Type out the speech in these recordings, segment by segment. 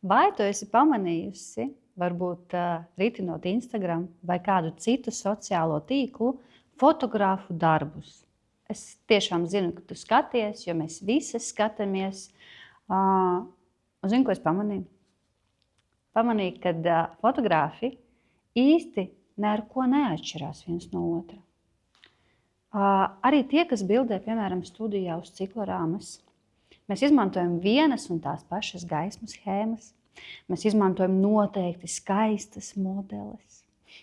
Vai tu esi pamanījusi, varbūt ritinot Instagram vai kādu citu sociālo tīklu, fotogrāfu darbus? Es tiešām zinu, ka tu skaties, jo mēs visi skatāmies. Un zinu, ko es pamanīju? Pamanīju, ka fotogrāfi īsti ne ar ko neatšķirās viens no otra. Arī tie, kas bildē, piemēram, studijā uz ciklorāmas, mēs izmantojam vienas un tās pašas gaismas schēmas. Mēs izmantojam noteikti skaistas modeles,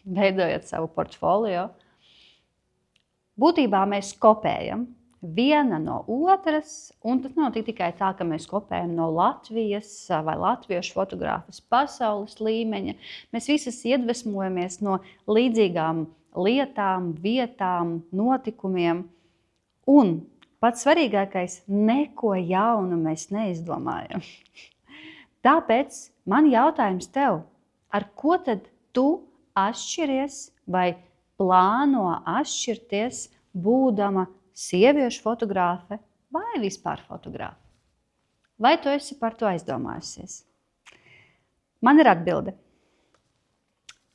veidojot savu portfolio. Būtībā mēs kopējam viena no otras, un tas nav tikai tā, ka mēs kopējam no Latvijas vai latviešu fotogrāfas pasaules līmeņa. Mēs visas iedvesmojamies no līdzīgām lietām, vietām, notikumiem. Un pats svarīgākais, neko jaunu mēs neizdomājam. Tāpēc man jautājums tev, ar ko tad tu atšķiries vai plāno atšķirties, būdama sieviešu fotogrāfe vai vispār fotogrāfe? Vai tu esi par to aizdomājusies? Man ir atbilde.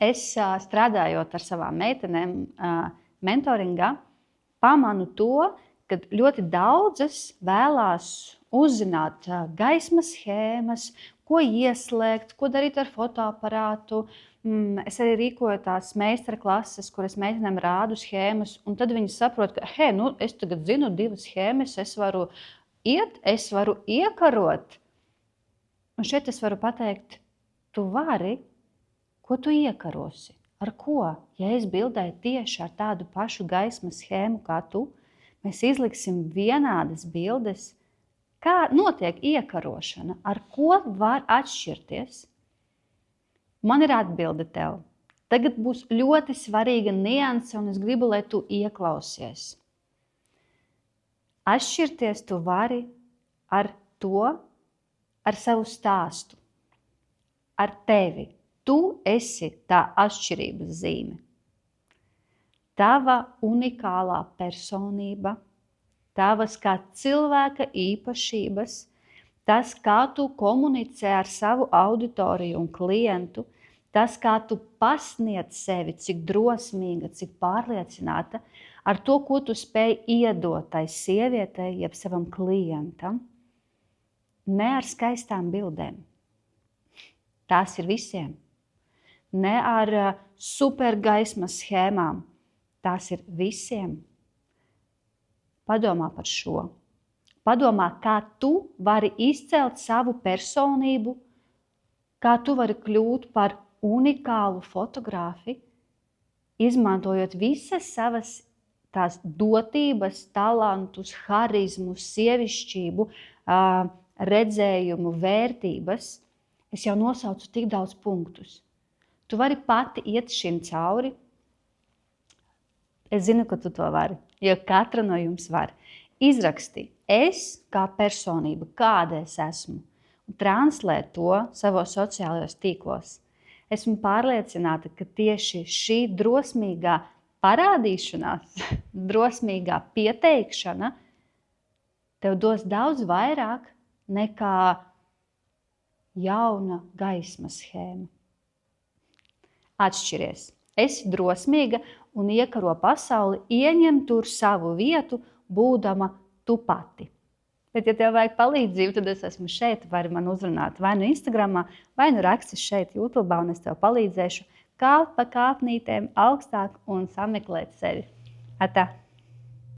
Es strādājot ar savām meitenēm mentoringā, pamanu to, ka ļoti daudzas vēlās uzzināt gaismas schēmas, ko ieslēgt, ko darīt ar fotoaparātu. Es arī rīkoju tās meistara klases, kur es meitenēm rādu schēmas, un tad viņi saprot, ka es tagad zinu 2 schēmas, es varu iet, es varu iekarot. Un šeit es varu pateikt, tu vari, ko tu iekarosi, ar ko? Ja es bildēju tieši ar tādu pašu gaismas schēmu kā tu, mēs izliksim vienādas bildes. Kā notiek iekarošana? Ar ko var atšķirties? Man ir atbilde tev. Tagad būs ļoti svarīga nianse, un es gribu, lai tu ieklausies. Atšķirties tu vari ar to, ar savu stāstu, ar tevi. Tu esi tā atšķirības zīme. Tava unikālā personība, tavas kā cilvēka īpašības, tas, kā tu komunicē ar savu auditoriju un klientu, tas, kā tu pasniedz sevi, cik drosmīga, cik pārliecināta, ar to, ko tu spēj iedot tai sievietei, jeb savam klientam, ne ar skaistām bildēm. Tās ir visiem. Ne ar supergaismas schēmām. Tās ir visiem. Padomā par šo. Padomā, kā tu vari izcelt savu personību, kā tu vari kļūt par unikālu fotogrāfi, izmantojot visas savas tās dotības, talantus, harizmu, sievišķību, redzējumu, vērtības. Es jau nosaucu tik daudz punktus. Tu vari pati iet šim cauri. Es zinu, ka tu to vari, jo katra no jums var. Izraksti es kā personība, kāda es esmu, un translē to savos sociālajos tīklos. Esmu pārliecināta, ka tieši šī drosmīgā parādīšanās, drosmīgā pieteikšana tev dos daudz vairāk nekā jauna gaismas schēma. Atšķiries. Esi drosmīga un iekaro pasauli, ieņem tur savu vietu, būdama tu pati. Bet, ja tev vajag palīdzību, tad es esmu šeit, vari man uzrunāt vai nu Instagramā, vai nu raksti šeit YouTube, un es tev palīdzēšu kāpt pa kāpnītēm augstāk un sameklēt sevi. Atā!